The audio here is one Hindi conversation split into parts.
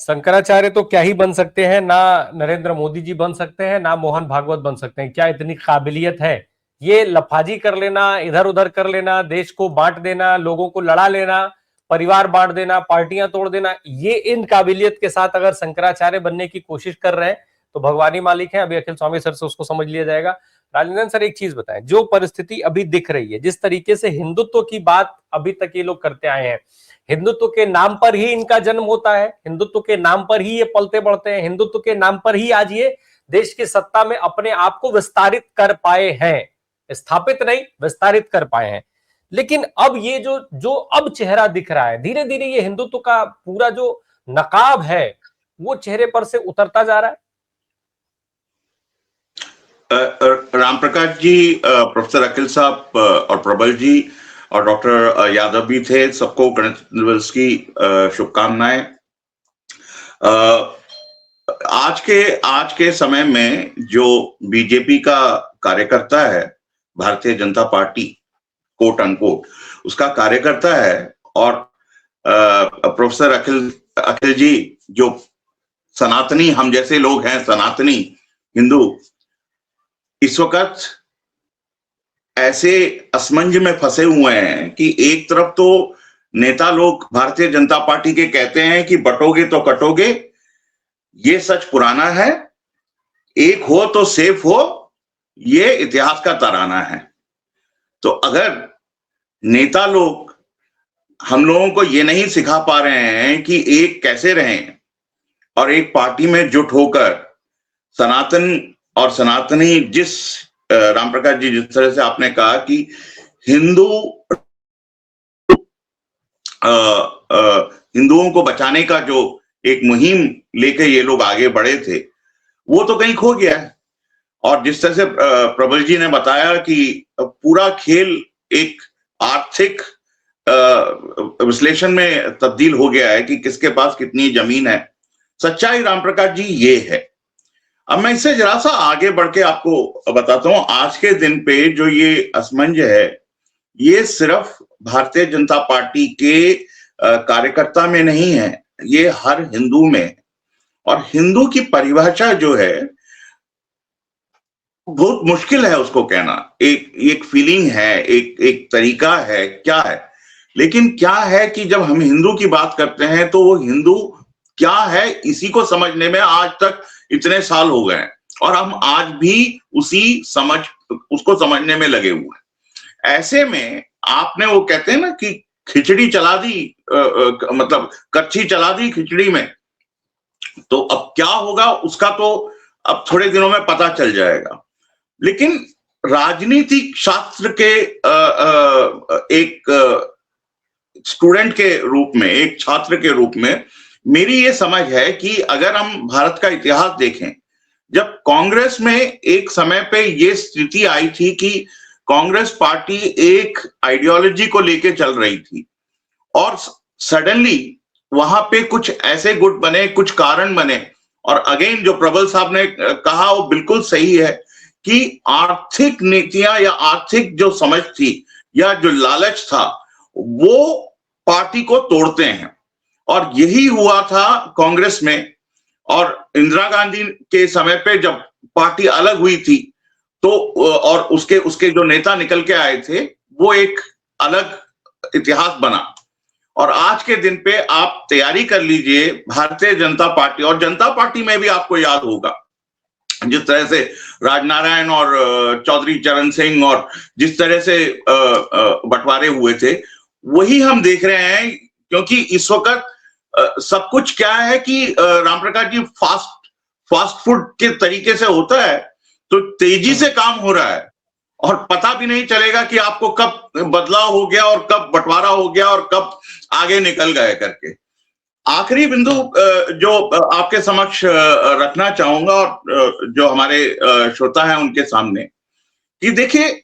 शंकराचार्य तो क्या ही बन सकते हैं, ना नरेंद्र मोदी जी बन सकते हैं, ना मोहन भागवत बन सकते हैं। क्या इतनी काबिलियत है? ये लफाजी कर लेना, इधर उधर कर लेना, देश को बांट देना, लोगों को लड़ा लेना, परिवार बांट देना, पार्टियां तोड़ देना, ये इन काबिलियत के साथ अगर शंकराचार्य बनने की कोशिश कर रहे हैं तो भगवान ही मालिक है। अभी अखिल स्वामी सर से उसको समझ लिया जाएगा। राजेंद्र सर, एक चीज बताएं, जो परिस्थिति अभी दिख रही है, जिस तरीके से हिंदुत्व की बात अभी तक ये लोग करते आए हैं, हिंदुत्व के नाम पर ही इनका जन्म होता है, हिंदुत्व के नाम पर ही ये पलते बढ़ते हैं, हिंदुत्व के नाम पर ही आज ये देश की सत्ता में अपने आप को विस्तारित कर पाए हैं, स्थापित नहीं विस्तारित कर पाए हैं। लेकिन अब ये जो जो अब चेहरा दिख रहा है, धीरे धीरे ये हिंदुत्व का पूरा जो नकाब है वो चेहरे पर से उतरता जा रहा है। राम प्रकाश जी, प्रोफेसर अखिल साहब और प्रबल जी और डॉक्टर यादव भी थे, सबको गणेश दिवस की शुभकामनाएं। आज के समय में जो बीजेपी का कार्यकर्ता है, Bharatiya Janata party quote unquote उसका कार्यकर्ता है, और प्रोफेसर अखिल जी जो सनातनी, हम जैसे लोग हैं सनातनी हिंदू, इस वक्त ऐसे असमंज में फंसे हुए हैं कि एक तरफ तो नेता लोग भारतीय जनता पार्टी के कहते हैं कि बटोगे तो कटोगे, ये सच पुराना है, एक हो तो सेफ हो, ये इतिहास का तराना है। तो अगर नेता लोग हम लोगों को ये नहीं सिखा पा रहे हैं कि एक कैसे रहें और एक पार्टी में जुट होकर सनातन और सनातनी, जिस राम प्रकाश जी जिस तरह से आपने कहा कि हिंदुओं को बचाने का जो एक मुहिम लेकर ये लोग आगे बढ़े थे, वो तो कहीं खो गया है। और जिस तरह से प्रबल जी ने बताया कि पूरा खेल एक आर्थिक विश्लेषण में तब्दील हो गया है कि किसके पास कितनी जमीन है। सच्चाई राम प्रकाश जी ये है। अब मैं इससे जरा सा आगे बढ़ के आपको बताता हूं, आज के दिन पे जो ये असमंज है, ये सिर्फ भारतीय जनता पार्टी के कार्यकर्ता में नहीं है, ये हर हिंदू में। और हिंदू की परिभाषा जो है बहुत मुश्किल है उसको कहना, एक फीलिंग है, एक तरीका है, क्या है। लेकिन क्या है कि जब हम हिंदू की बात करते हैं तो वो हिंदू क्या है, इसी को समझने में आज तक इतने साल हो गए हैं और हम आज भी उसको समझने में लगे हुए हैं। ऐसे में आपने वो कहते हैं ना कि खिचड़ी चला दी, मतलब कच्ची चला दी खिचड़ी में, तो अब क्या होगा उसका तो अब थोड़े दिनों में पता चल जाएगा। लेकिन राजनीतिक शास्त्र के एक स्टूडेंट के रूप में, एक छात्र के रूप में मेरी ये समझ है कि अगर हम भारत का इतिहास देखें, जब कांग्रेस में एक समय पे ये स्थिति आई थी कि कांग्रेस पार्टी एक आइडियोलॉजी को लेके चल रही थी और सडनली वहां पे कुछ ऐसे गुट बने, कुछ कारण बने, और अगेन जो प्रबल साहब ने कहा वो बिल्कुल सही है कि आर्थिक नीतियां या आर्थिक जो समझ थी या जो लालच था वो पार्टी को तोड़ते हैं। और यही हुआ था कांग्रेस में। और इंदिरा गांधी के समय पे जब पार्टी अलग हुई थी तो और उसके जो नेता निकल के आए थे, वो एक अलग इतिहास बना। और आज के दिन पे आप तैयारी कर लीजिए, भारतीय जनता पार्टी, और जनता पार्टी में भी आपको याद होगा जिस तरह से राजनारायण और चौधरी चरण सिंह और जिस तरह से बंटवारे हुए थे, वही हम देख रहे हैं। क्योंकि इस वक्त सब कुछ क्या है कि राम प्रकाश जी फास्ट फूड के तरीके से होता है, तो तेजी से काम हो रहा है और पता भी नहीं चलेगा कि आपको कब बदलाव हो गया और कब बंटवारा हो गया और कब आगे निकल गए करके। आखिरी बिंदु जो आपके समक्ष रखना चाहूंगा और जो हमारे श्रोता हैं उनके सामने, कि देखिए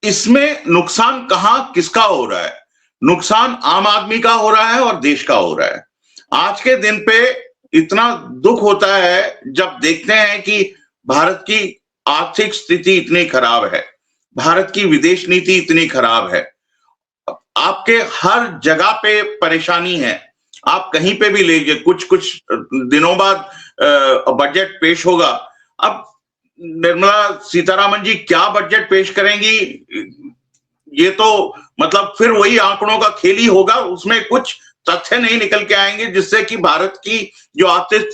इसमें नुकसान कहां किसका हो रहा है। नुकसान आम आदमी का हो रहा है और देश का हो रहा है। आज के दिन पे इतना दुख होता है जब देखते हैं कि भारत की आर्थिक स्थिति इतनी खराब है, भारत की विदेश नीति इतनी खराब है, आपके हर जगह पे परेशानी है। आप कहीं पे भी लीजिए, कुछ कुछ दिनों बाद बजट पेश होगा। अब निर्मला सीतारामन जी क्या बजट पेश करेंगी, ये तो मतलब फिर वही आंकड़ों का खेल ही होगा, उसमें कुछ तथ्य नहीं निकल के आएंगे जिससे कि भारत की जो आर्थिक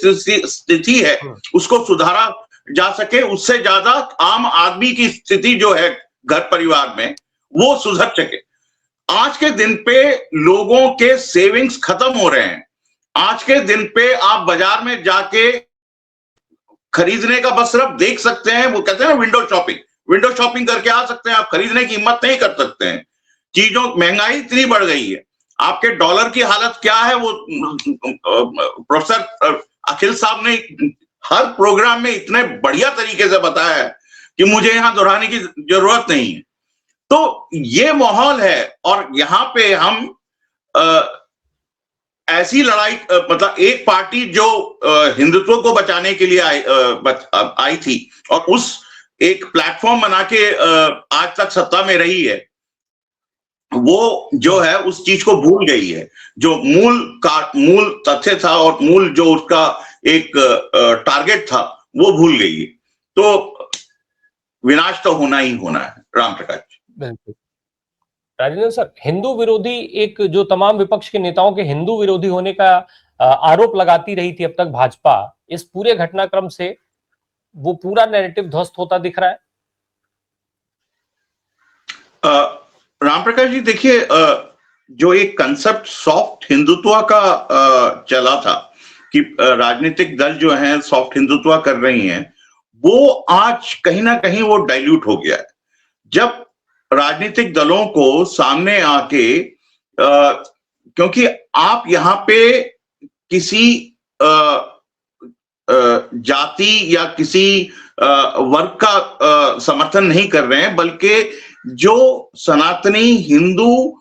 स्थिति है उसको सुधारा जा सके। उससे ज्यादा आम आदमी की स्थिति जो है घर परिवार में वो सुधर सके। आज के दिन पे लोगों के सेविंग्स खत्म हो रहे हैं। आज के दिन पे आप बाजार में जाके खरीदने का बस सिर्फ देख सकते हैं, वो कहते हैं ना विंडो शॉपिंग करके आ सकते हैं, आप खरीदने की हिम्मत नहीं कर सकते हैं। चीजों महंगाई इतनी बढ़ गई है। आपके डॉलर की हालत क्या है वो प्रोफेसर अखिल साहब ने हर प्रोग्राम में इतने बढ़िया तरीके से बताया है कि मुझे यहां दोहराने की जरूरत नहीं है। तो ये माहौल है और यहां पे हम ऐसी लड़ाई मतलब एक पार्टी जो हिंदुत्व को बचाने के लिए आई थी और उस एक प्लेटफॉर्म बना के आज तक सत्ता में रही है, वो जो है उस चीज को भूल गई है। जो मूल तथ्य था और मूल जो उसका एक टारगेट था वो भूल गई है। तो विनाश तो होना ही होना है। राम प्रकाश। बिल्कुल राजेंद्र सर, हिंदू विरोधी एक जो तमाम विपक्ष के नेताओं के हिंदू विरोधी होने का आरोप लगाती रही थी अब तक भाजपा, इस पूरे घटनाक्रम से वो पूरा नैरेटिव ध्वस्त होता दिख रहा है। राम प्रकाश जी देखिए, जो एक कंसेप्ट सॉफ्ट हिंदुत्व का चला था कि राजनीतिक दल जो हैं सॉफ्ट हिंदुत्व कर रही हैं, वो आज कहीं ना कहीं वो डाइल्यूट हो गया है। जब राजनीतिक दलों को सामने आके क्योंकि आप यहाँ पे किसी जाति या किसी वर्ग का समर्थन नहीं कर रहे हैं, बल्कि जो सनातनी हिंदू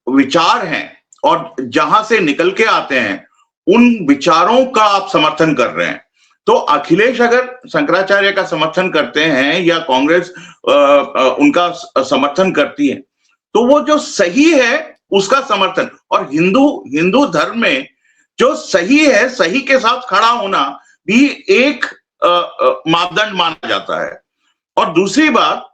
विचार हैं और जहां से निकल के आते हैं उन विचारों का आप समर्थन कर रहे हैं। तो अखिलेश अगर शंकराचार्य का समर्थन करते हैं या कांग्रेस उनका समर्थन करती है, तो वो जो सही है उसका समर्थन, और हिंदू धर्म में जो सही है, सही के साथ खड़ा होना भी एक मापदंड माना जाता है। और दूसरी बात,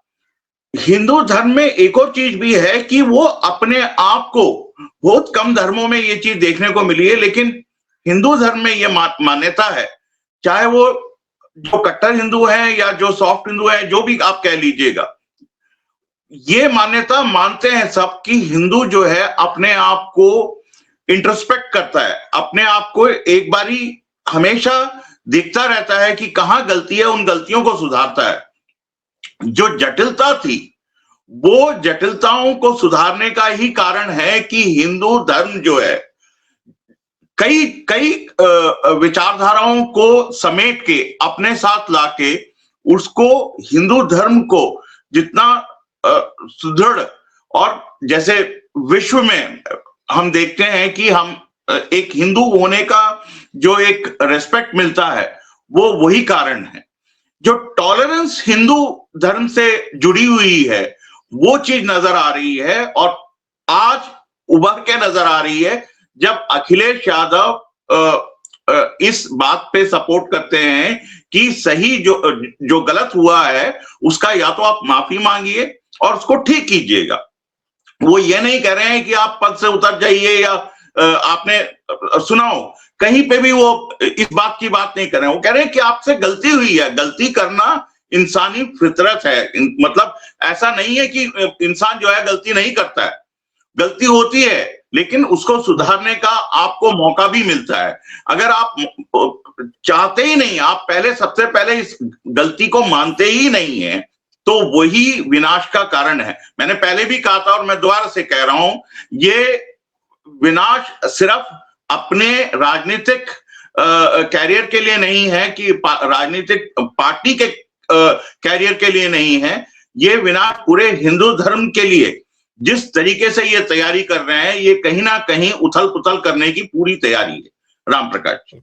हिंदू धर्म में एक और चीज भी है कि वो अपने आप को, बहुत कम धर्मों में ये चीज देखने को मिली है, लेकिन हिंदू धर्म में ये मान्यता है, चाहे वो जो कट्टर हिंदू है या जो सॉफ्ट हिंदू है, जो भी आप कह लीजिएगा, ये मान्यता मानते हैं सब कि हिंदू जो है अपने आप को इंट्रोस्पेक्ट करता है, अपने आप को एक बारी हमेशा देखता रहता है कि कहां गलती है, उन गलतियों को सुधारता है। जो जटिलता थी वो जटिलताओं को सुधारने का ही कारण है कि हिंदू धर्म जो है कई विचारधाराओं को समेट के अपने साथ लाके उसको, हिंदू धर्म को जितना सुदृढ़, और जैसे विश्व में हम देखते हैं कि हम एक हिंदू होने का जो एक रेस्पेक्ट मिलता है वो वही कारण है। जो टॉलरेंस हिंदू धर्म से जुड़ी हुई है वो चीज नजर आ रही है, और आज उभर के नजर आ रही है जब अखिलेश यादव इस बात पे सपोर्ट करते हैं कि सही जो गलत हुआ है उसका या तो आप माफी मांगिए और उसको ठीक कीजिएगा। वो ये नहीं कह रहे हैं कि आप पद से उतर जाइए, या आपने सुनाओ कहीं पे भी वो इस बात की बात नहीं कर रहे हैं। वो कह रहे हैं कि आपसे गलती हुई है, गलती करना इंसानी फितरत है। मतलब ऐसा नहीं है कि इंसान जो है गलती नहीं करता है, गलती होती है, लेकिन उसको सुधारने का आपको मौका भी मिलता है। अगर आप चाहते ही नहीं, आप सबसे पहले इस गलती को मानते ही नहीं है, तो वही विनाश का कारण है। मैंने पहले भी कहा था और मैं दोबारा से कह रहा हूं, ये विनाश सिर्फ अपने राजनीतिक कैरियर के लिए नहीं है, कि राजनीतिक पार्टी के कैरियर के लिए नहीं है, ये विनाश पूरे हिंदू धर्म के लिए जिस तरीके से ये तैयारी कर रहे हैं, ये कहीं ना कहीं उथल पुथल करने की पूरी तैयारी है। राम प्रकाश।